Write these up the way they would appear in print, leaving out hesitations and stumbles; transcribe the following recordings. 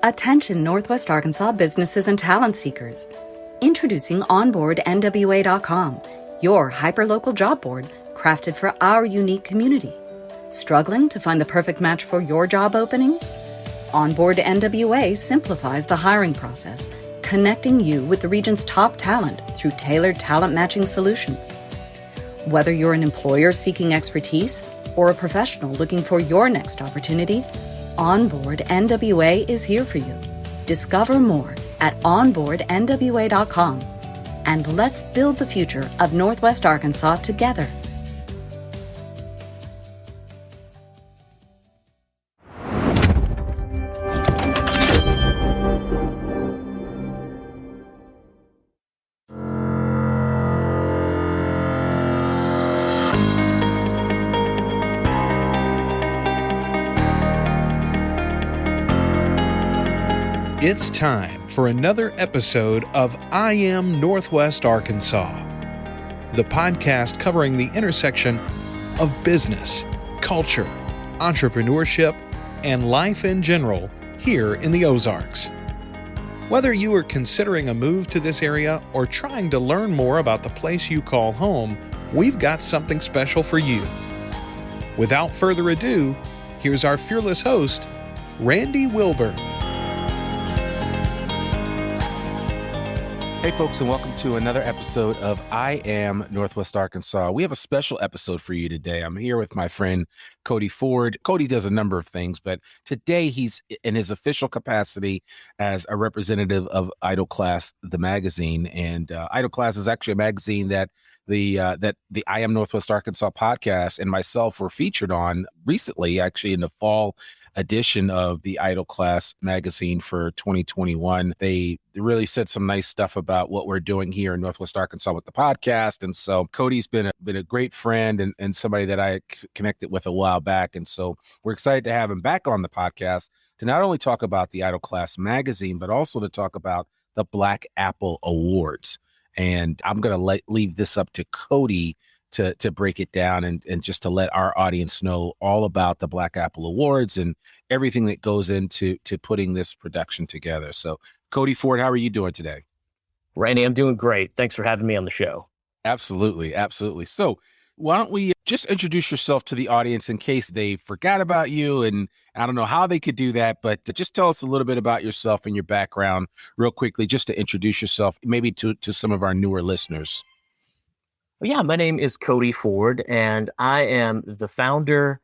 Attention Northwest Arkansas businesses and talent seekers. Introducing OnboardNWA.com, your hyperlocal job board crafted for our unique community. Struggling to find the perfect match for your job openings? Onboard NWA simplifies the hiring process, connecting you with the region's top talent through tailored talent matching solutions. Whether you're an employer seeking expertise or a professional looking for your next opportunity, Onboard NWA is here for you. Discover more at onboardnwa.com, and let's build the future of Northwest Arkansas together. It's time for another episode of I Am Northwest Arkansas, the podcast covering the intersection of business, culture, entrepreneurship, and life in general here in the Ozarks. Whether you are considering a move to this area or trying to learn more about the place you call home, we've got something special for you. Without further ado, here's our fearless host, Randy Wilbur. Hey folks, and welcome to another episode of I Am Northwest Arkansas. We have a special episode for you today. I'm here with my friend Kody Ford. Kody does a number of things, but today he's in his official capacity as a representative of Idle Class, the magazine. And Idle Class is actually a magazine that the I Am Northwest Arkansas podcast and myself were featured on recently, actually in the fall edition of the Idle Class magazine for 2021. They really said some nice stuff about what we're doing here in Northwest Arkansas with the podcast. And so Kody's been a great friend and somebody that I connected with a while back. And so we're excited to have him back on the podcast to not only talk about the Idle Class magazine, but also to talk about the Black Apple Awards. And I'm going to leave this up to Kody to break it down and just to let our audience know all about the Black Apple Awards and everything that goes into putting this production together. So Kody Ford, how are you doing today? Randy, I'm doing great. Thanks for having me on the show. Absolutely. Absolutely. So why don't we just introduce yourself to the audience in case they forgot about you, and I don't know how they could do that, but just tell us a little bit about yourself and your background real quickly, just to introduce yourself, maybe to some of our newer listeners. Well, yeah, my name is Kody Ford, and I am the founder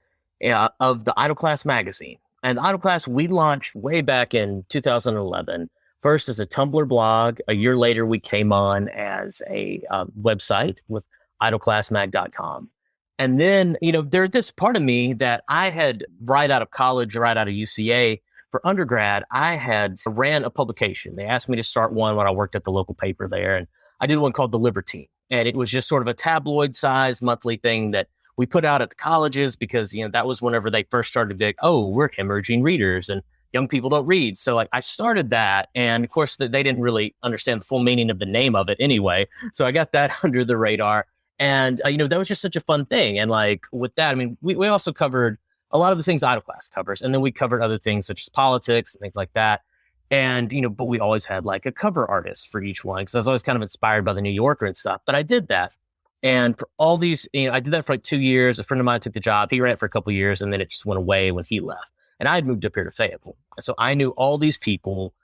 of the Idle Class magazine. And Idle Class, we launched way back in 2011, first as a Tumblr blog. A year later, we came on as a website with idleclassmag.com. And then, there's this part of me that I had right out of college, right out of UCA, for undergrad, I had ran a publication. They asked me to start one when I worked at the local paper there. And I did one called The Libertine. And it was just sort of a tabloid-sized monthly thing that we put out at the colleges because, that was whenever they first started to be like, oh, we're hemorrhaging readers and young people don't read. So I started that. And of course, they didn't really understand the full meaning of the name of it anyway. So I got that under the radar. And, that was just such a fun thing. And with that, we also covered a lot of the things Idle Class covers. And then we covered other things such as politics and things like that. And, but we always had a cover artist for each one because I was always kind of inspired by the New Yorker and stuff. But I did that. And for all these, I did that for 2 years. A friend of mine took the job. He ran it for a couple of years and then it just went away when he left. And I had moved up here to Fayetteville. And so I knew all these people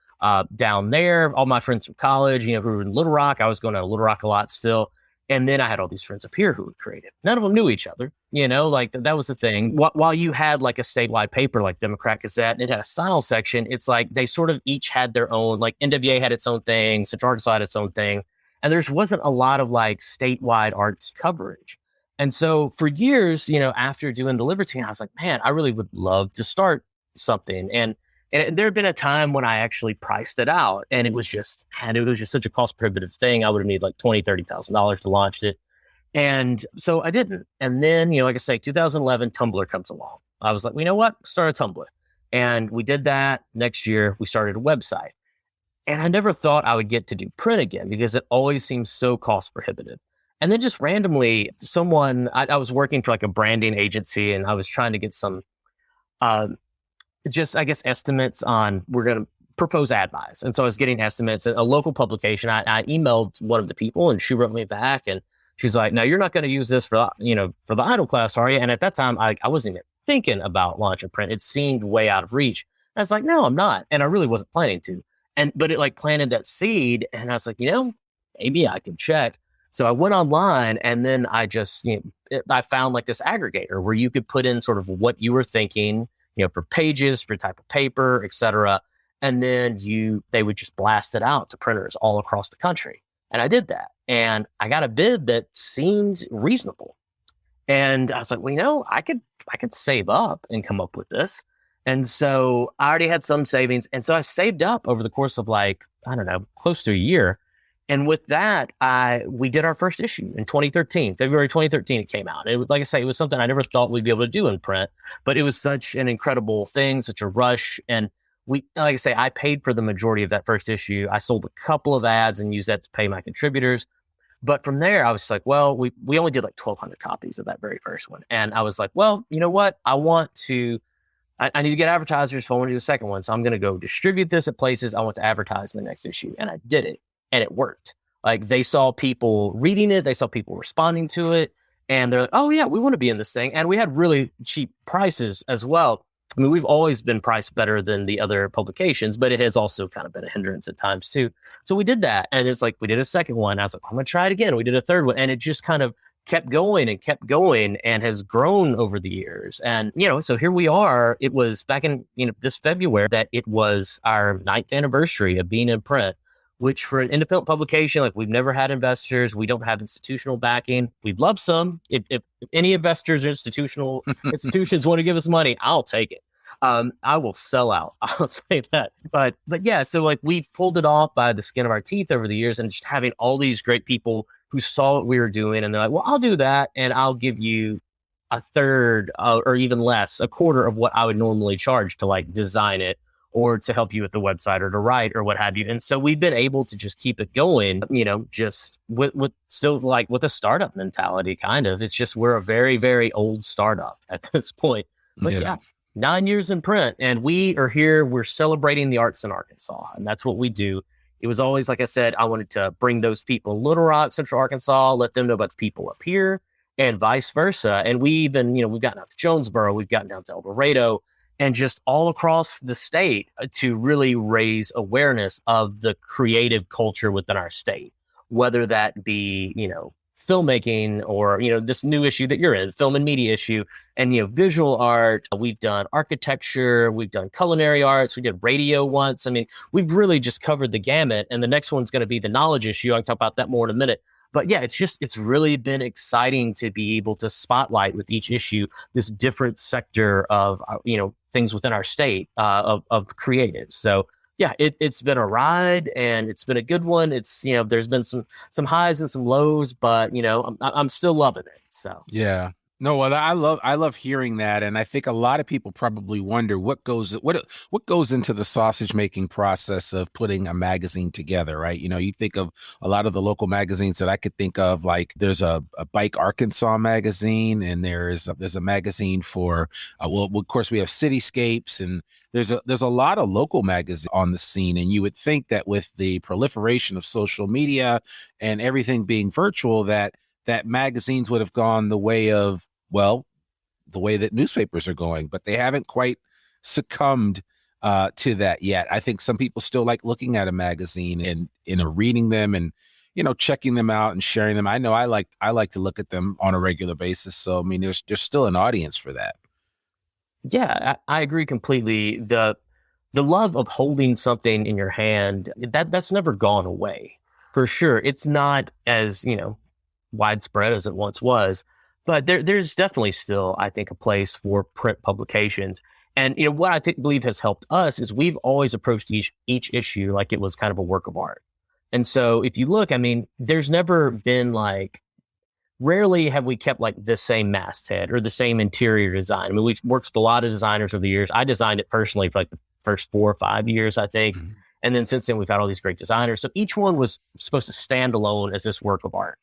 down there, all my friends from college, who were in Little Rock. I was going to Little Rock a lot still. And then I had all these friends up here who were creative. None of them knew each other, that was the thing. While you had a statewide paper like Democrat Gazette, and it had a style section, it's they sort of each had their own, NWA had its own thing, Central Arkansas had its own thing. And there wasn't a lot of statewide arts coverage. And so for years, after doing the Libertine, I was like, man, I really would love to start something. And there had been a time when I actually priced it out, and it was just such a cost prohibitive thing. I would have needed $20,000, $30,000 to launch it. And so I didn't. And then, like I say, 2011, Tumblr comes along. I was like, well, you know what? Start a Tumblr. And we did that. Next year, we started a website. And I never thought I would get to do print again because it always seems so cost prohibitive. And then just randomly, I was working for a branding agency, and I was trying to get some estimates on, we're going to propose ad buys. And so I was getting estimates. A local publication, I emailed one of the people, and she wrote me back, and she's like, "Now you're not going to use this for for the idle class, are you?" And at that time, I wasn't even thinking about launching print. It seemed way out of reach. And I was like, "No, I'm not," and I really wasn't planning to. But it like planted that seed, and I was like, maybe I could check. So I went online, and then I just I found like this aggregator where you could put in sort of what you were thinking, for pages, for type of paper, et cetera. And then they would just blast it out to printers all across the country. And I did that. And I got a bid that seemed reasonable. And I was like, I could save up and come up with this. And so I already had some savings. And so I saved up over the course of close to a year. And with that, we did our first issue in 2013, February 2013, it came out. It was, like I say, it was something I never thought we'd be able to do in print, but it was such an incredible thing, such a rush. And like I say, I paid for the majority of that first issue. I sold a couple of ads and used that to pay my contributors. But from there, I was like, well, we only did like 1,200 copies of that very first one. And I was like, well, you know what? I need to get advertisers if I want to do the second one. So I'm going to go distribute this at places I want to advertise in the next issue. And I did it. And it worked. Like they saw people reading it. They saw people responding to it. And they're like, oh yeah, we want to be in this thing. And we had really cheap prices as well. I mean, we've always been priced better than the other publications, but it has also kind of been a hindrance at times too. So we did that. And it's like, we did a second one. I was like, I'm going to try it again. We did a third one. And it just kind of kept going and has grown over the years. And, so here we are. It was back in, this February that it was our 9th anniversary of being in print, which for an independent publication, like we've never had investors. We don't have institutional backing. We'd love some. If any investors or institutions want to give us money, I'll take it. I will sell out. I'll say that. But yeah, so like we pulled it off by the skin of our teeth over the years, and just having all these great people who saw what we were doing, and they're like, well, I'll do that, and I'll give you a third or even less, a quarter of what I would normally charge to like design it, or to help you with the website or to write or what have you. And so we've been able to just keep it going, just with still like with a startup mentality, kind of. It's just, we're a very, very old startup at this point. But yeah, 9 years in print, and we are here, we're celebrating the arts in Arkansas. And that's what we do. It was always, like I said, I wanted to bring those people, Little Rock, Central Arkansas, let them know about the people up here and vice versa. And we even, we've gotten out to Jonesboro, we've gotten down to El Dorado, and just all across the state to really raise awareness of the creative culture within our state, whether that be, filmmaking or, this new issue that you're in, film and media issue, and, visual art. We've done architecture, we've done culinary arts, we did radio once. I mean, we've really just covered the gamut. And the next one's going to be the knowledge issue. I can talk about that more in a minute. But yeah, it's really been exciting to be able to spotlight with each issue this different sector of, things within our state of creatives. So yeah, it's been a ride, and it's been a good one. It's, there's been some highs and some lows, but I'm still loving it. So yeah. No, well, I love hearing that, and I think a lot of people probably wonder what goes into the sausage making process of putting a magazine together, right? You think of a lot of the local magazines that I could think of, like there's a Bike Arkansas magazine, and there's a magazine for well, of course we have Cityscapes, and there's a lot of local magazines on the scene, and you would think that with the proliferation of social media and everything being virtual, that magazines would have gone the way of, well, the way that newspapers are going, but they haven't quite succumbed to that yet. I think some people still like looking at a magazine and reading them and, checking them out and sharing them. I know I like to look at them on a regular basis. So, I mean, there's still an audience for that. Yeah, I agree completely. The love of holding something in your hand, that's never gone away, for sure. It's not as, widespread as it once was, but there's definitely still, I think, a place for print publications. And what I believe has helped us is we've always approached each issue like it was kind of a work of art. And so if you look, I mean, there's never been rarely have we kept like the same masthead or the same interior design. I mean, we've worked with a lot of designers over the years. I designed it personally for like the first 4 or 5 years, I think. Mm-hmm. And then since then, we've had all these great designers. So each one was supposed to stand alone as this work of art.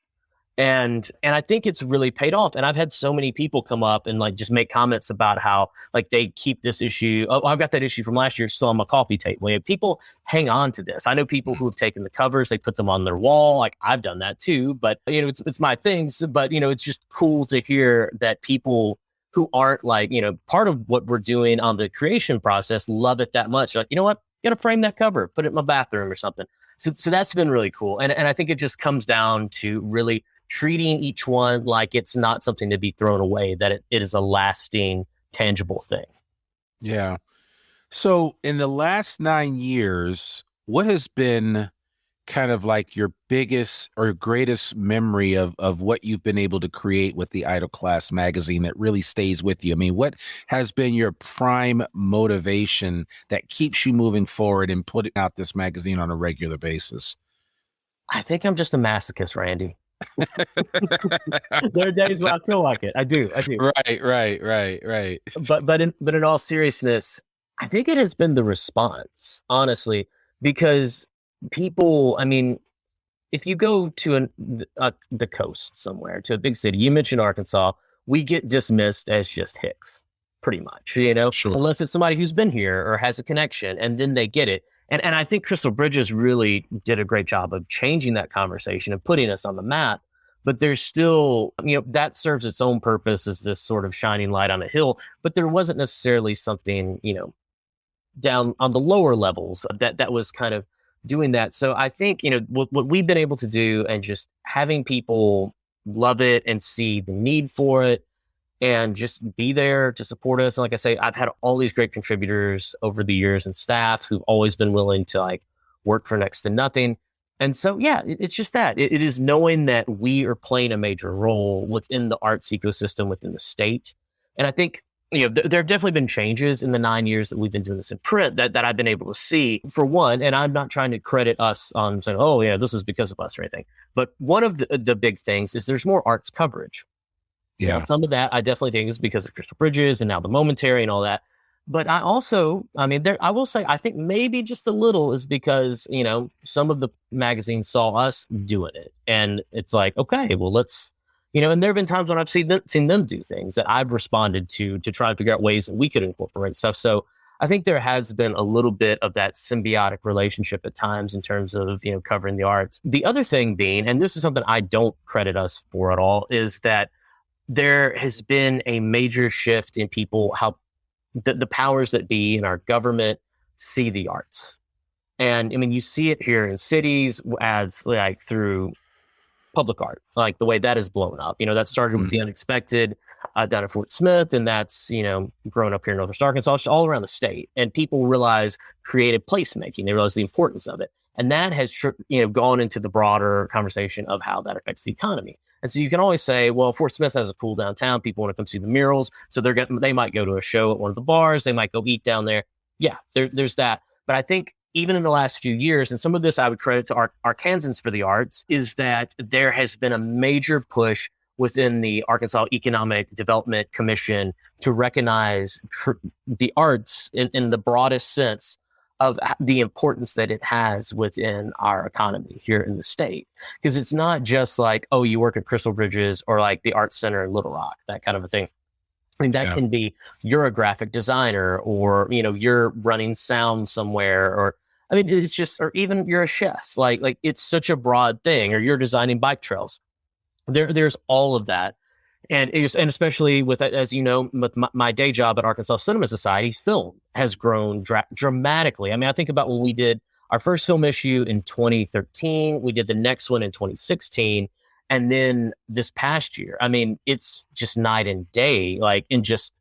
And I think it's really paid off. And I've had so many people come up and like just make comments about how like they keep this issue. Oh, I've got that issue from last year still on my coffee table. You know, people hang on to this. I know people who have taken the covers, they put them on their wall. Like I've done that too, but you know, it's my things. But you know, it's just cool to hear that people who aren't like, you know, part of what we're doing on the creation process love it that much. Like, you know what? Got to frame that cover, put it in my bathroom or something. So that's been really cool. And I think it just comes down to really treating each one like it's not something to be thrown away, that it is a lasting, tangible thing. Yeah. So in the last 9 years, what has been kind of like your biggest or greatest memory of what you've been able to create with the Idle Class magazine that really stays with you? I mean, what has been your prime motivation that keeps you moving forward and putting out this magazine on a regular basis? I think I'm just a masochist, Randy. There are days when I feel like it. I do. Right. But in all seriousness, I think it has been the response, honestly, because people, I mean, if you go to the coast somewhere, to a big city, you mentioned Arkansas, we get dismissed as just hicks, pretty much, you know, Sure. unless it's somebody who's been here or has a connection, and then they get it. And I think Crystal Bridges really did a great job of changing that conversation and putting us on the map. But there's still, you know, that serves its own purpose as this sort of shining light on a hill. But there wasn't necessarily something, you know, down on the lower levels that was kind of doing that. So I think, you know, what we've been able to do, and just having people love it and see the need for it and just be there to support us. And like I say, I've had all these great contributors over the years and staff who've always been willing to like work for next to nothing. And so, yeah, it's just that it is knowing that we are playing a major role within the arts ecosystem within the state. And I think, you know, there have definitely been changes in the 9 years that we've been doing this in print that I've been able to see, for one. And I'm not trying to credit us on saying, oh, yeah, this is because of us or anything. But one of the big things is there's more arts coverage. Yeah. Now, some of that I definitely think is because of Crystal Bridges and now the Momentary and all that. But I also, I mean, I will say, I think maybe just a little is because, you know, some of the magazines saw us doing it. And it's like, okay, well, let's, you know, and there have been times when I've seen them do things that I've responded to try to figure out ways that we could incorporate stuff. So I think there has been a little bit of that symbiotic relationship at times in terms of, you know, covering the arts. The other thing being, and this is something I don't credit us for at all, is that there has been a major shift in people, how the powers that be in our government see the arts. And I mean, you see it here in cities as like through public art, like the way that has blown up. You know, that started with the unexpected down at Fort Smith, and that's, you know, grown up here in Northwest Arkansas, all around the state. And people realize creative placemaking. They realize the importance of it. And that has, you know, gone into the broader conversation of how that affects the economy. And so you can always say, well, Fort Smith has a cool downtown. People want to come see the murals. So they might go to a show at one of the bars. They might go eat down there. Yeah, there's that. But I think even in the last few years, and some of this I would credit to Arkansans for the Arts, is that there has been a major push within the Arkansas Economic Development Commission to recognize the arts in the broadest sense of the importance that it has within our economy here in the state. Because it's not just like, oh, you work at Crystal Bridges or like the Arts Center in Little Rock, that kind of a thing. I mean, that can be you're a graphic designer, or, you know, you're running sound somewhere, or, I mean, it's just, or even you're a chef. Like it's such a broad thing, or you're designing bike trails. There's all of that. And especially with, as you know, with my day job at Arkansas Cinema Society, film has grown dramatically. I mean, I think about when we did our first film issue in 2013, we did the next one in 2016, and then this past year, I mean, it's just night and day, like in just,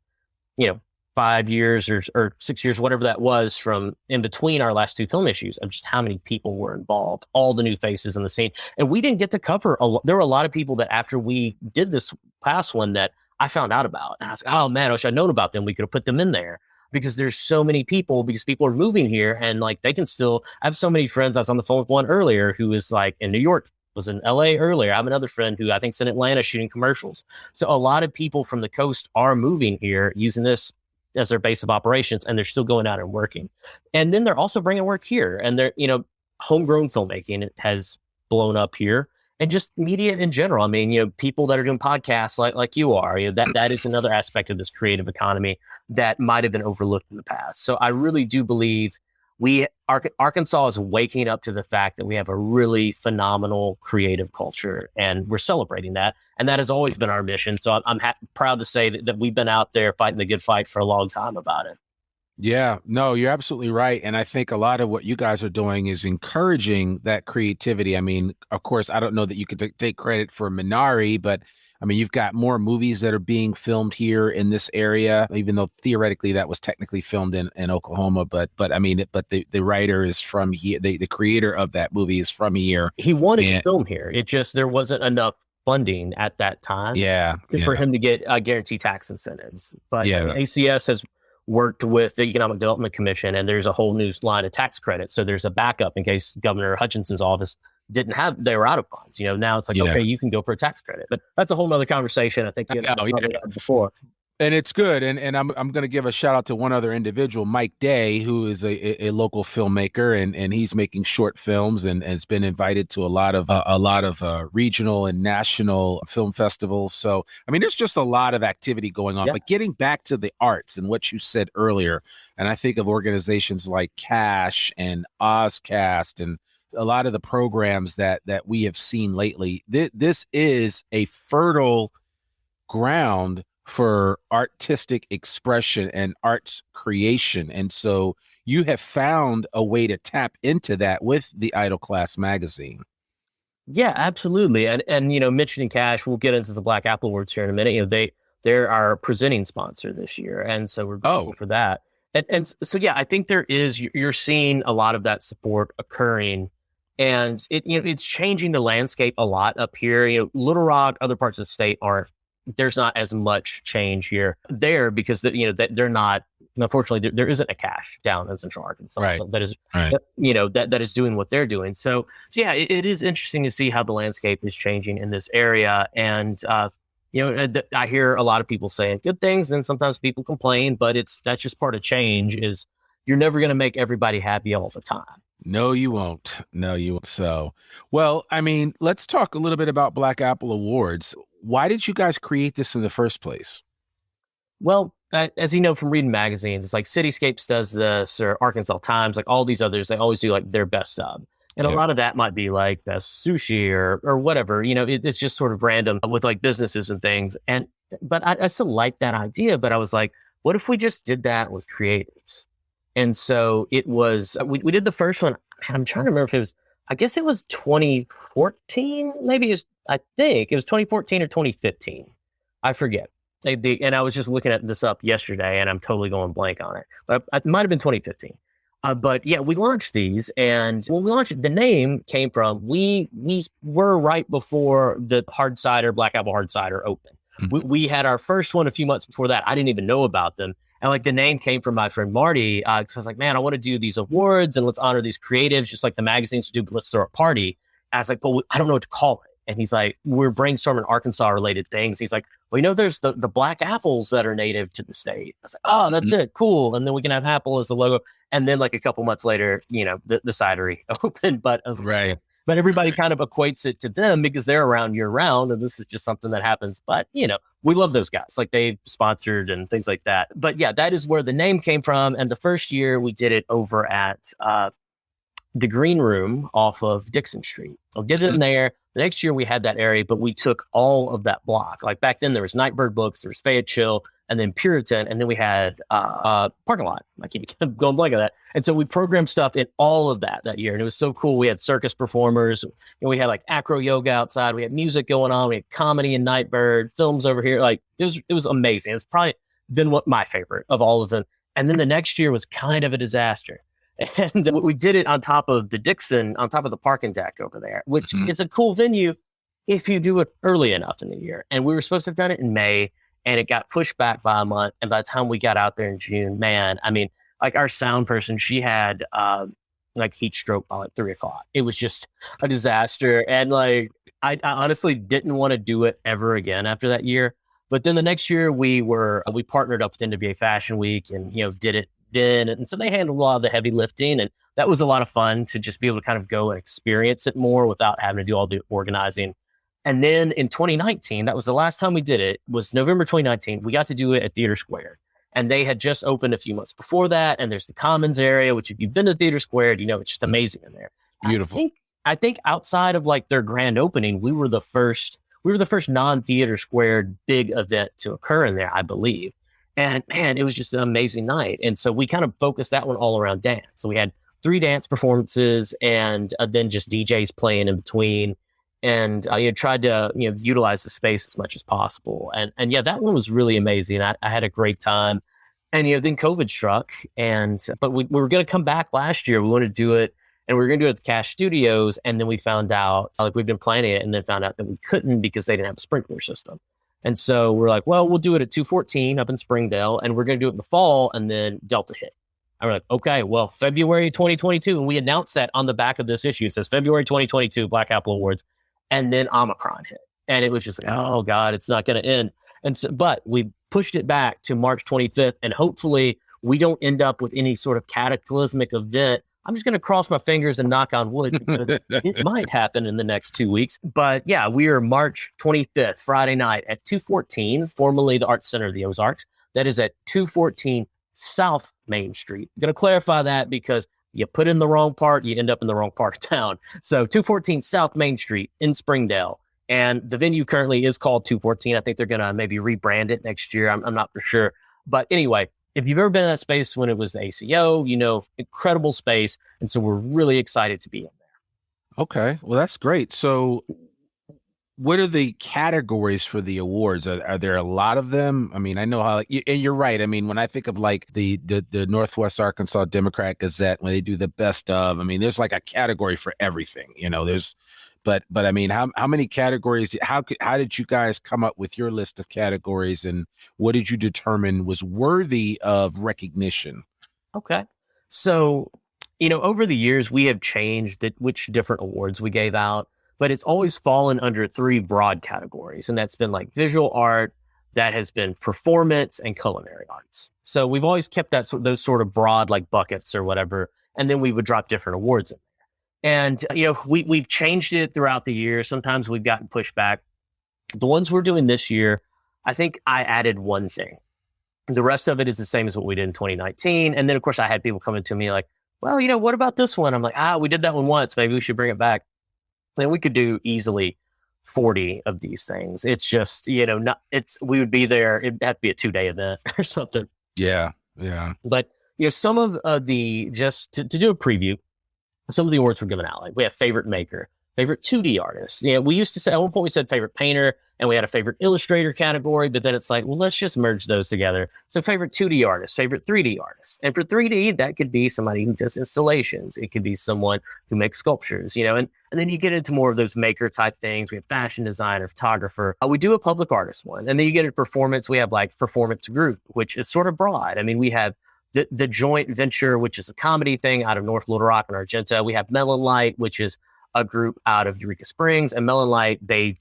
you know, 5 years or 6 years, whatever that was, from in between our last two film issues, of just how many people were involved, all the new faces in the scene. And we didn't get to cover there were a lot of people that after we did this past one that I found out about. And I was like, oh man, I wish I'd known about them. We could have put them in there, because there's so many people, because people are moving here, and like they can still, I have so many friends. I was on the phone with one earlier who is like in New York, was in LA earlier. I have another friend who I think's in Atlanta shooting commercials. So a lot of people from the coast are moving here using this as their base of operations, and they're still going out and working. And then they're also bringing work here, and they're, you know, homegrown filmmaking has blown up here. and just media in general. I mean, people that are doing podcasts like you are, that is another aspect of this creative economy that might have been overlooked in the past. So I really do believe Arkansas is waking up to the fact that we have a really phenomenal creative culture, and we're celebrating that. And that has always been our mission. So I'm proud to say that we've been out there fighting the good fight for a long time about it. Yeah, no, you're absolutely right. And I think a lot of what you guys are doing is encouraging that creativity. I mean, of course, I don't know that you could take credit for Minari, but I mean, you've got more movies that are being filmed here in this area, even though theoretically that was technically filmed in Oklahoma. But I mean, the writer is from here. The creator of that movie is from here. He wanted to film here. It just, there wasn't enough funding at that time for him to get guaranteed tax incentives. But ACS has worked with the Economic Development Commission, and there's a whole new line of tax credits. So there's a backup in case Governor Hutchinson's office they were out of funds. Now it's like, okay, you can go for a tax credit. But that's a whole nother conversation. I think before. And it's good. And I'm going to give a shout out to one other individual, Mike Day, who is a local filmmaker, and he's making short films and has been invited to a lot of regional and national film festivals. So, I mean, there's just a lot of activity going on. But getting back to the arts and what you said earlier, and I think of organizations like Cash and Ozcast and a lot of the programs that we have seen lately, this is a fertile ground for artistic expression and arts creation. And so you have found a way to tap into that with the Idle Class magazine. Yeah, absolutely. And mentioning Cash, we'll get into the Black Apple Awards here in a minute. They're our presenting sponsor this year. And so we're grateful for that. And so, I think you're seeing a lot of that support occurring, and it's changing the landscape a lot up here. Little Rock, other parts of the state there's not as much change there because they're not, unfortunately, there isn't a Cash down in Central Arkansas that is that is doing what they're doing. So it is interesting to see how the landscape is changing in this area. And I hear a lot of people saying good things, and sometimes people complain, but that's just part of change. Is you're never going to make everybody happy all the time. No, you won't. So, well, I mean, let's talk a little bit about Black Apple Awards. Why did you guys create this in the first place? Well, as you know from reading magazines, it's like Cityscapes does this, or Arkansas Times, like all these others, they always do like their best of. And a lot of that might be like best sushi or whatever, it's just sort of random with like businesses and things. But I still like that idea, but I was like, what if we just did that with creatives? And so it was, we did the first one. I'm trying to remember if it was, I guess it was 2014, I think it was 2014 or 2015. I forget. And I was just looking at this up yesterday, and I'm totally going blank on it. But it might have been 2015. But we launched these, and when we launched it, the name came from, we were right before the Black Apple hard cider opened. Mm-hmm. We had our first one a few months before that. I didn't even know about them. And like the name came from my friend Marty, because I was like, man, I want to do these awards and let's honor these creatives, just like the magazines do, but let's throw a party. I was like, but I don't know what to call it. And he's like, we're brainstorming Arkansas related things. He's like, well, there's the black apples that are native to the state. I was like, oh, that's it. Cool. And then we can have apple as the logo. And then like a couple months later, the cidery opened, but I was like, but everybody kind of equates it to them because they're around year round. And this is just something that happens. But, we love those guys, like they've sponsored and things like that. But that is where the name came from. And the first year we did it over at the Green Room off of Dixon Street. We did it in there. The next year we had that area, but we took all of that block. Like back then there was Nightbird Books, there was Fayette Chill, and then Puritan, and then we had parking lot. I keep going blank on that. And so we programmed stuff in all of that year. And it was so cool. We had circus performers. We had like acro yoga outside. We had music going on. We had comedy in Nightbird, films over here. Like it was amazing. It's probably been my favorite of all of them. And then the next year was kind of a disaster. And we did it on top of the Dixon, on top of the parking deck over there, which is a cool venue if you do it early enough in the year. And we were supposed to have done it in May, and it got pushed back by a month. And by the time we got out there in June, man, I mean, like our sound person, she had like heat stroke by like 3:00. It was just a disaster. And like, I honestly didn't want to do it ever again after that year. But then the next year we partnered up with NWA Fashion Week and, did it then. And so they handled a lot of the heavy lifting, and that was a lot of fun to just be able to kind of go and experience it more without having to do all the organizing. And then in 2019, that was the last time we did it, was November 2019. We got to do it at Theater Square. And they had just opened a few months before that. And there's the Commons area, which if you've been to Theater Square, you know, it's just amazing in there. Beautiful. I think outside of like their grand opening, we were the first non-Theater Square big event to occur in there, I believe. And man, it was just an amazing night. And so we kind of focused that one all around dance. So we had 3 dance performances and then just DJs playing in between. And tried to utilize the space as much as possible. And yeah, that one was really amazing. I had a great time. And then COVID struck. But we were going to come back last year. We wanted to do it, and we were going to do it at the Cash Studios. And then we found out, like, we've been planning it, and then found out that we couldn't because they didn't have a sprinkler system. And so we're like, well, we'll do it at 214 up in Springdale, and we're going to do it in the fall, and then Delta hit. And we're like, okay, well, February 2022. And we announced that on the back of this issue. It says February 2022 Black Apple Awards. And then Omicron hit. And it was just like, oh God, it's not going to end. And so, but we pushed it back to March 25th. And hopefully we don't end up with any sort of cataclysmic event. I'm just going to cross my fingers and knock on wood because it might happen in the next 2 weeks. But yeah, we are March 25th, Friday night at 214, formerly the Arts Center of the Ozarks. That is at 214 South Main Street. I'm going to clarify that because you put in the wrong part, you end up in the wrong part of town. So 214 South Main Street in Springdale. And the venue currently is called 214. I think they're going to maybe rebrand it next year. I'm not for sure. But anyway, if you've ever been in that space when it was the ACO, incredible space. And so we're really excited to be in there. Okay. Well, that's great. So what are the categories for the awards? Are there a lot of them? I mean, I know how, and you're right. I mean, when I think of like the Northwest Arkansas Democrat Gazette, when they do the best of, I mean, there's like a category for everything, but I mean, how many categories, how did you guys come up with your list of categories, and what did you determine was worthy of recognition? Okay. So, over the years, we have changed which different awards we gave out. But it's always fallen under 3 broad categories. And that's been like visual art, that has been performance, and culinary arts. So we've always kept those sort of broad like buckets or whatever. And then we would drop different awards in there. And, we've changed it throughout the year. Sometimes we've gotten pushback. The ones we're doing this year, I think I added one thing. The rest of it is the same as what we did in 2019. And then, of course, I had people coming to me like, well, what about this one? I'm like, we did that one once. Maybe we should bring it back. Then we could do easily 40 of these things. It's just, we would be there. It'd have to be a 2-day event or something. Yeah. Yeah. But, some of just to do a preview, some of the awards were given out. Like we have favorite maker, favorite 2D artist. We used to say, at one point we said favorite painter, and we had a favorite illustrator category, but then it's like, well, let's just merge those together. So favorite 2D artist, favorite 3D artist. And for 3D, that could be somebody who does installations. It could be someone who makes sculptures, and then you get into more of those maker type things. We have fashion designer, photographer. We do a public artist one. And then you get into performance. We have like performance group, which is sort of broad. I mean, we have the joint venture, which is a comedy thing out of North Little Rock and Argenta. We have Melon Light, which is a group out of Eureka Springs. And Melon Light, they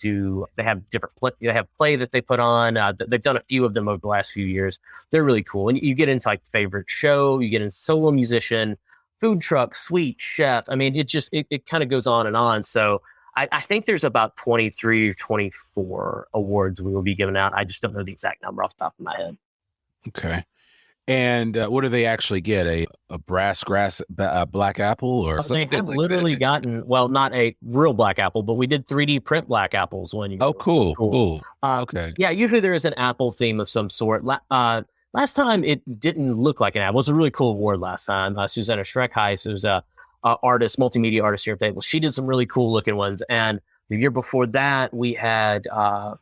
have different they have play that they put on. They've done a few of them over the last few years. They're really cool. And you get into like favorite show, you get into solo musician, food truck, sweet chef. I mean, it kind of goes on and on. So I think there's about 23 or 24 awards we will be giving out. I just don't know the exact number off the top of my head. Okay. And what do they actually get? A brass grass black apple or something? They have literally gotten, well, not a real black apple, but we did 3D print black apples one year. Oh, cool. Okay. Yeah, usually there is an apple theme of some sort. Last time it didn't look like an apple. It was a really cool award last time. Susanna Schreckheis, who's a artist, multimedia artist here at Table. She did some really cool looking ones. And the year before that, we had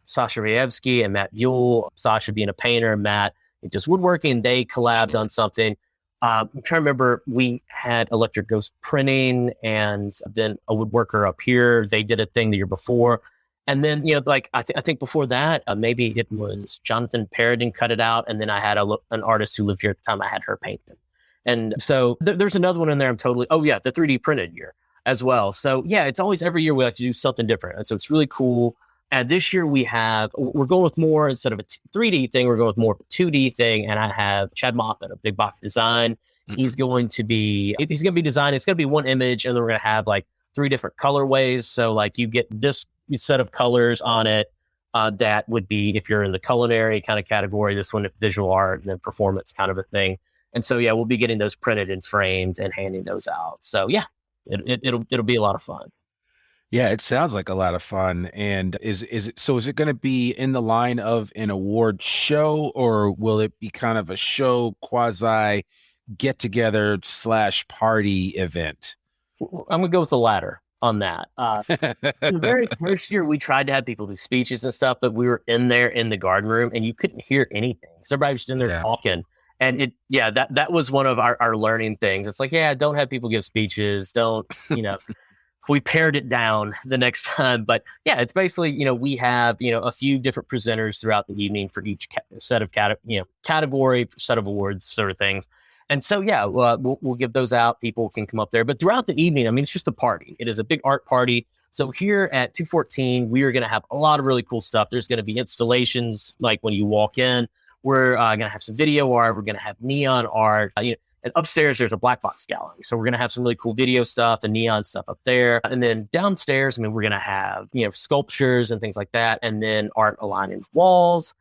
Sasha Rayevsky and Matt Buell. Sasha being a painter, Matt just woodworking. They collabed on something. I'm trying to remember, we had Electric Ghost Printing and then a woodworker up here. They did a thing the year before. And then, I think before that, maybe it was Jonathan Paradin cut it out. And then I had an artist who lived here at the time. I had her paint them. And so there's another one in there. The 3D printed year as well. So yeah, it's always every year we like to do something different. And so it's really cool. And this year we're going with more, instead of a 3D thing, we're going with more of a 2D thing. And I have Chad Moffat of Big Box Design. He's going to be designing. It's going to be one image, and then we're going to have like 3 different colorways. So like you get this set of colors on it. That would be if you're in the culinary kind of category. This one, if visual art, and then performance kind of a thing. And so, yeah, we'll be getting those printed and framed and handing those out. So, yeah, it'll be a lot of fun. Yeah, it sounds like a lot of fun. And is it going to be in the line of an award show, or will it be kind of a show quasi get together / party event? I'm gonna go with the latter on that. The very first year, we tried to have people do speeches and stuff, but we were in there in the garden room, and you couldn't hear anything because everybody was in there talking. And that was one of our learning things. It's like, don't have people give speeches. Don't, we pared it down the next time. But yeah, it's basically, we have, a few different presenters throughout the evening for each set of category, set of awards sort of things. And so, we'll give those out. People can come up there. But throughout the evening, I mean, it's just a party. It is a big art party. So here at 214, we are going to have a lot of really cool stuff. There's going to be installations like when you walk in. We're going to have some video art. We're going to have neon art. And upstairs, there's a black box gallery. So we're going to have some really cool video stuff and neon stuff up there. And then downstairs, we're going to have, sculptures and things like that. And then art aligning walls.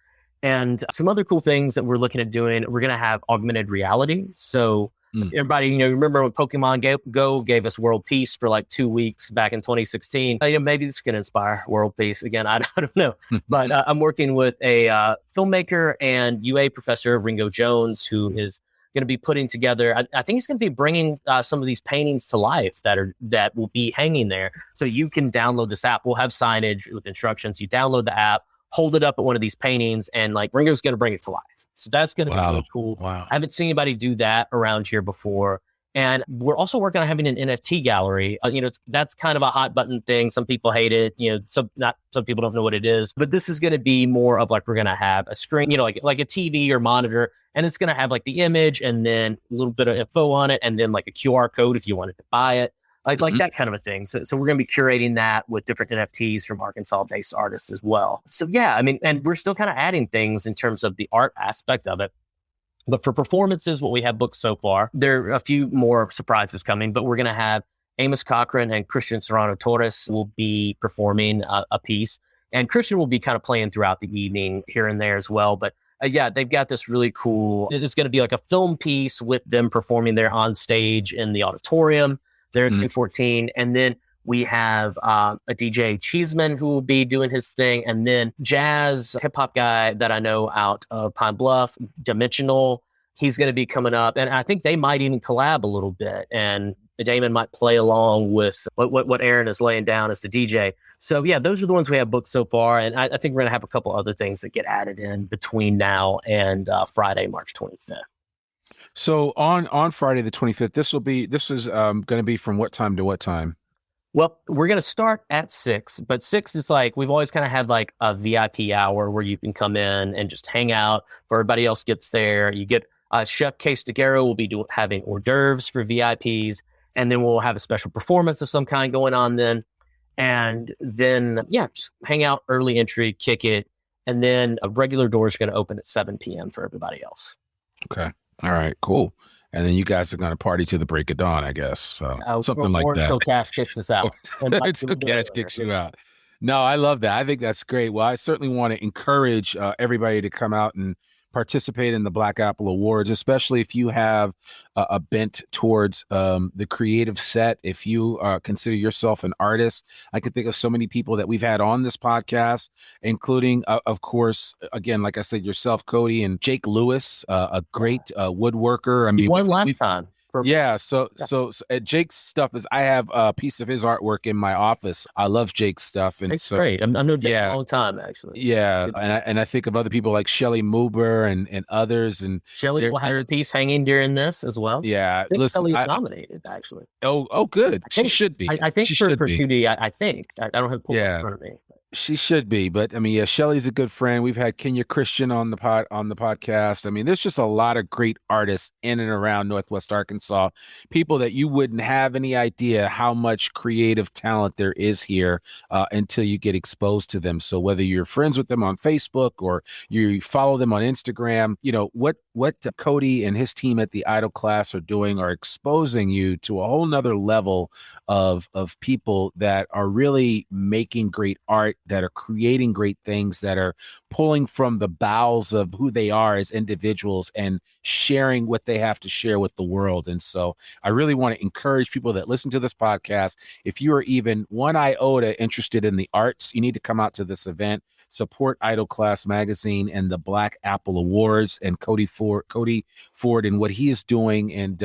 And some other cool things that we're looking at doing. We're going to have augmented reality. So everybody, remember when Pokemon Go gave us world peace for like 2 weeks back in 2016? Maybe this can inspire world peace again. I don't know. But I'm working with a filmmaker and UA professor, Ringo Jones, who is going to be putting together. I think he's going to be bringing some of these paintings to life that will be hanging there. So you can download this app. We'll have signage with instructions. You download the app, hold it up at one of these paintings, and like Ringo's going to bring it to life. So that's going to be really cool. Wow. I haven't seen anybody do that around here before. And we're also working on having an NFT gallery. That's kind of a hot button thing. Some people hate it. Some people don't know what it is. But this is going to be more of like we're going to have a screen, like a TV or monitor, and it's going to have like the image and then a little bit of info on it, and then like a QR code if you wanted to buy it. Like that kind of a thing. So we're going to be curating that with different NFTs from Arkansas-based artists as well. So and we're still kind of adding things in terms of the art aspect of it. But for performances, what we have booked so far, there are a few more surprises coming, but we're going to have Amos Cochran and Christian Serrano Torres will be performing a piece. And Christian will be kind of playing throughout the evening here and there as well. But they've got this really cool, it's going to be like a film piece with them performing there on stage in the auditorium. There at 214. And then we have a DJ Cheeseman who will be doing his thing. And then jazz hip hop guy that I know out of Pine Bluff, Dimensional, he's going to be coming up. And I think they might even collab a little bit. And Damon might play along with what Aaron is laying down as the DJ. So those are the ones we have booked so far. And I think we're going to have a couple other things that get added in between now and Friday, March 25th. So on Friday the 25th, this is going to be from what time to what time? Well, we're going to start at 6, but 6 is like, we've always kind of had like a VIP hour where you can come in and just hang out before everybody else gets there. You get Chef Case DeGuerro will be having hors d'oeuvres for VIPs, and then we'll have a special performance of some kind going on then. And then, just hang out, early entry, kick it. And then a regular doors are going to open at 7 p.m. for everybody else. Okay. All right, cool. And then you guys are going to party to the break of dawn, I guess. So something like that. Until Cash kicks us out. Until Cash kicks you out. No, I love that. I think that's great. Well, I certainly want to encourage everybody to come out and participate in the Black Apple Awards, especially if you have a bent towards the creative set. If you consider yourself an artist, I can think of so many people that we've had on this podcast, including, of course, again, like I said, yourself, Kody, and Jake Lewis, a great woodworker. I mean, one last time. Yeah, so Jake's stuff is, I have a piece of his artwork in my office. I love Jake's stuff, and it's great. I'm known Jake a long time, actually. Yeah, and I think of other people like Shelly Moober and others, and Shelly will have a piece hanging during this as well. Yeah, Shelly is nominated, actually. Oh, good. She should be. I think for 2D, I think I don't have it in front of me. She should be, but I mean, Shelly's a good friend. We've had Kenya Christian on the podcast. I mean, there's just a lot of great artists in and around Northwest Arkansas, people that you wouldn't have any idea how much creative talent there is here until you get exposed to them. So whether you're friends with them on Facebook or you follow them on Instagram, what Kody and his team at the Idol Class are doing are exposing you to a whole nother level of people that are really making great art, that are creating great things, that are pulling from the bowels of who they are as individuals and sharing what they have to share with the world. And so I really want to encourage people that listen to this podcast, if you are even one iota interested in the arts, you need to come out to this event. Support Idol Class Magazine and the Black Apple Awards and Kody Ford and what he is doing, and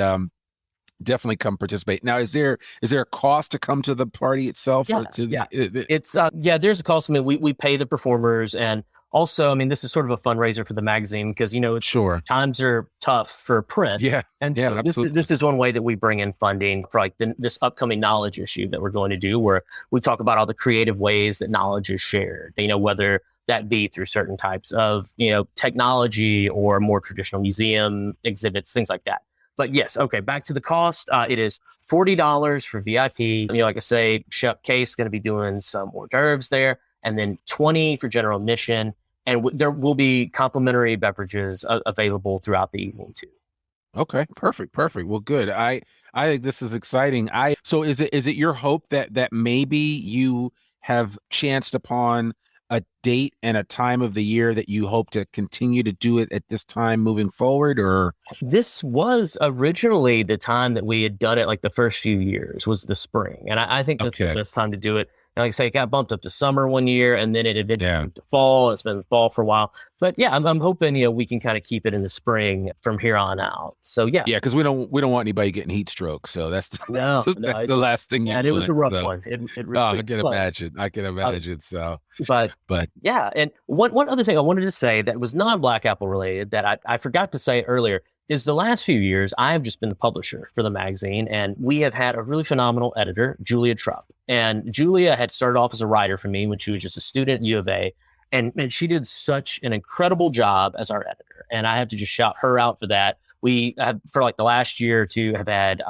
definitely come participate. Now, is there a cost to come to the party itself? Yeah, it's there's a cost. I mean, we pay the performers, and also, I mean, this is sort of a fundraiser for the magazine because sure, times are tough for print. So this is one way that we bring in funding for like this upcoming knowledge issue that we're going to do, where we talk about all the creative ways that knowledge is shared. Whether that be through certain types of technology or more traditional museum exhibits, things like that. But yes, okay, back to the cost. It is $40 for VIP. Like I say, Chef Case is going to be doing some hors d'oeuvres there, and then $20 for general admission. And there will be complimentary beverages available throughout the evening too. Okay, perfect. Well, good. I think this is exciting. So is it your hope that maybe you have chanced upon a date and a time of the year that you hope to continue to do it at this time moving forward? Or this was originally the time that we had done it, like the first few years was the spring. And I think that's the best time to do it. And like I say, it got bumped up to summer one year, and then it eventually went to fall. It's been fall for a while. But yeah, I'm hoping, we can kind of keep it in the spring from here on out. So yeah. Yeah, because we don't want anybody getting heat stroke. So that's the last thing. And it was a rough one. It really I can imagine. But yeah. And one other thing I wanted to say that was non-Black Apple related that I forgot to say earlier is the last few years, I have just been the publisher for the magazine, and we have had a really phenomenal editor, Julia Trupp. And Julia had started off as a writer for me when she was just a student at U of A, and she did such an incredible job as our editor. And I have to just shout her out for that. We have, for like the last year or two, have had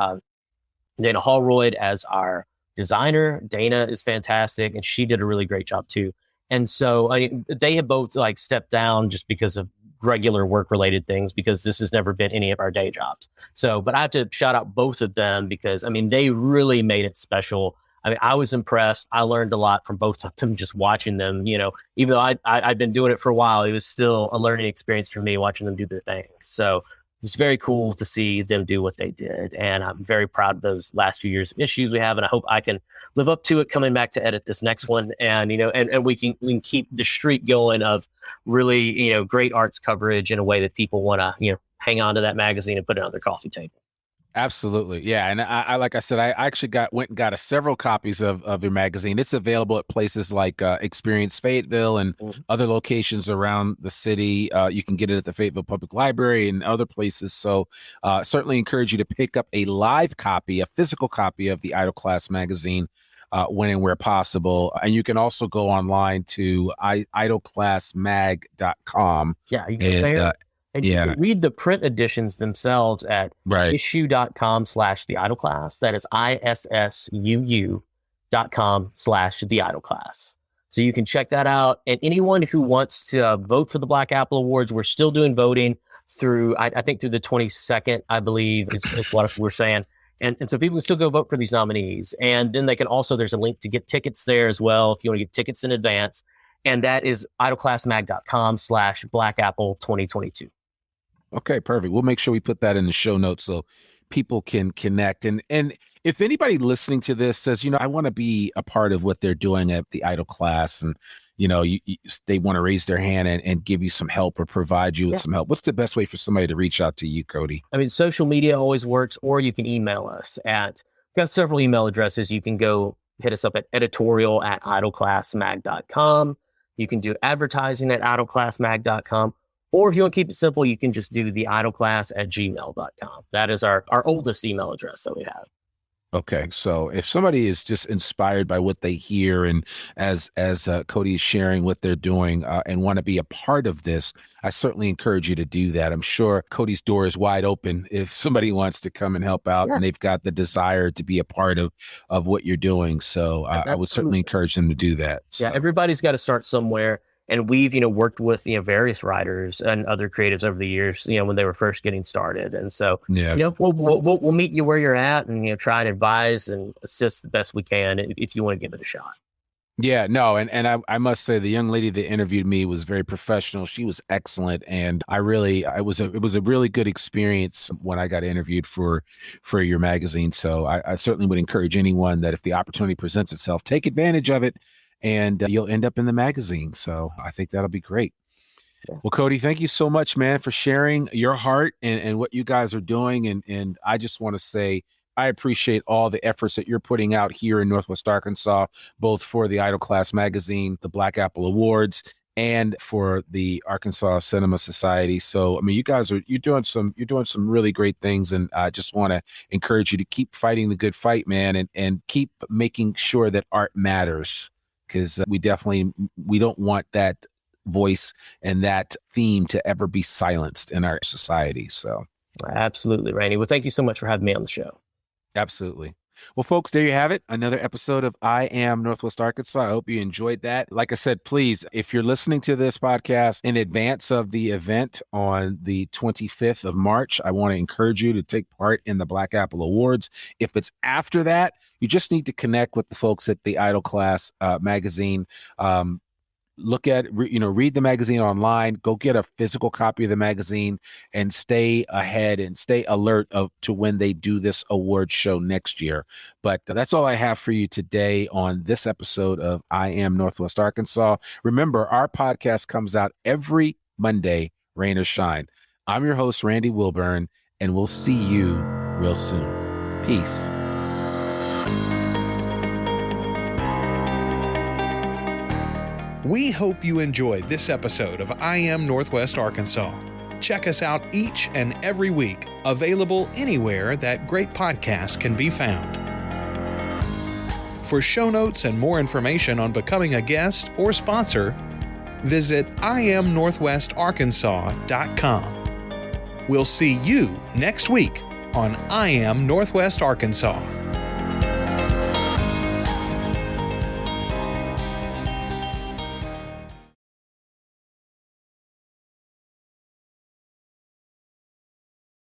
Dana Hallroyd as our designer. Dana is fantastic, and she did a really great job too. And so they have both like stepped down just because of regular work related things, because this has never been any of our day jobs. So, but I have to shout out both of them because they really made it special. I was impressed. I learned a lot from both of them just watching them, even though I'd been doing it for a while, it was still a learning experience for me watching them do their thing. So it was very cool to see them do what they did. And I'm very proud of those last few years of issues we have. And I hope I can live up to it coming back to edit this next one. And, and we can keep the streak going of really, great arts coverage in a way that people want to, hang on to that magazine and put it on their coffee table. Absolutely. Yeah. And I like I said, I actually went and got several copies of your magazine. It's available at places like Experience Fayetteville and other locations around the city. You can get it at the Fayetteville Public Library and other places. So certainly encourage you to pick up a live copy, a physical copy of the Idol Class magazine when and where possible. And you can also go online to idolclassmag.com. Yeah, you can you can read the print editions themselves at issue.com/theidolclass. That is ISSUU.com/theidolclass. So you can check that out. And anyone who wants to vote for the Black Apple Awards, we're still doing voting through, I think through the 22nd, I believe is what we're saying. And so people can still go vote for these nominees. And then they can also, there's a link to get tickets there as well if you want to get tickets in advance. And that is idolclassmag.com/blackapple2022. Okay, perfect. We'll make sure we put that in the show notes so people can connect. And if anybody listening to this says, I want to be a part of what they're doing at the Idol Class, and they want to raise their hand and give you some help or provide you with some help, what's the best way for somebody to reach out to you, Kody? Social media always works, or you can email us we've got several email addresses. You can go hit us up at editorial@idolclassmag.com. You can do advertising at idolclassmag.com. Or if you want to keep it simple, you can just do the idolclass@gmail.com. That is our oldest email address that we have. Okay. So if somebody is just inspired by what they hear, and as Kody is sharing what they're doing and want to be a part of this, I certainly encourage you to do that. I'm sure Kody's door is wide open if somebody wants to come and help out and they've got the desire to be a part of what you're doing. So I would certainly encourage them to do that. So. Yeah, everybody's got to start somewhere. And we've, worked with, various writers and other creatives over the years, when they were first getting started. And so, we'll meet you where you're at and, try and advise and assist the best we can if you want to give it a shot. Yeah, no, and I must say the young lady that interviewed me was very professional. She was excellent, and it was a really good experience when I got interviewed for your magazine. So I certainly would encourage anyone that if the opportunity presents itself, take advantage of it, and you'll end up in the magazine. So I think that'll be great. Yeah. Well, Kody, thank you so much, man, for sharing your heart and what you guys are doing, and I just want to say, I appreciate all the efforts that you're putting out here in Northwest Arkansas, both for the Idle Class magazine, the Black Apple Awards, and for the Arkansas Cinema Society. So, I mean, you're doing some really great things, and I just want to encourage you to keep fighting the good fight, man, and keep making sure that art matters, because we don't want that voice and that theme to ever be silenced in our society. So, absolutely, Randy. Well, thank you so much for having me on the show. Absolutely. Well, folks, there you have it. Another episode of I Am Northwest Arkansas. I hope you enjoyed that. Like I said, please, if you're listening to this podcast in advance of the event on the 25th of March, I want to encourage you to take part in the Black Apple Awards. If it's after that, you just need to connect with the folks at the Idle Class magazine. Look at, read the magazine online, go get a physical copy of the magazine, and stay ahead and stay alert to when they do this award show next year. But that's all I have for you today on this episode of I Am Northwest Arkansas. Remember, our podcast comes out every Monday, rain or shine. I'm your host, Randy Wilburn, and we'll see you real soon. Peace. We hope you enjoyed this episode of I Am Northwest Arkansas. Check us out each and every week, available anywhere that great podcasts can be found. For show notes and more information on becoming a guest or sponsor, visit IamNorthwestArkansas.com. We'll see you next week on I Am Northwest Arkansas.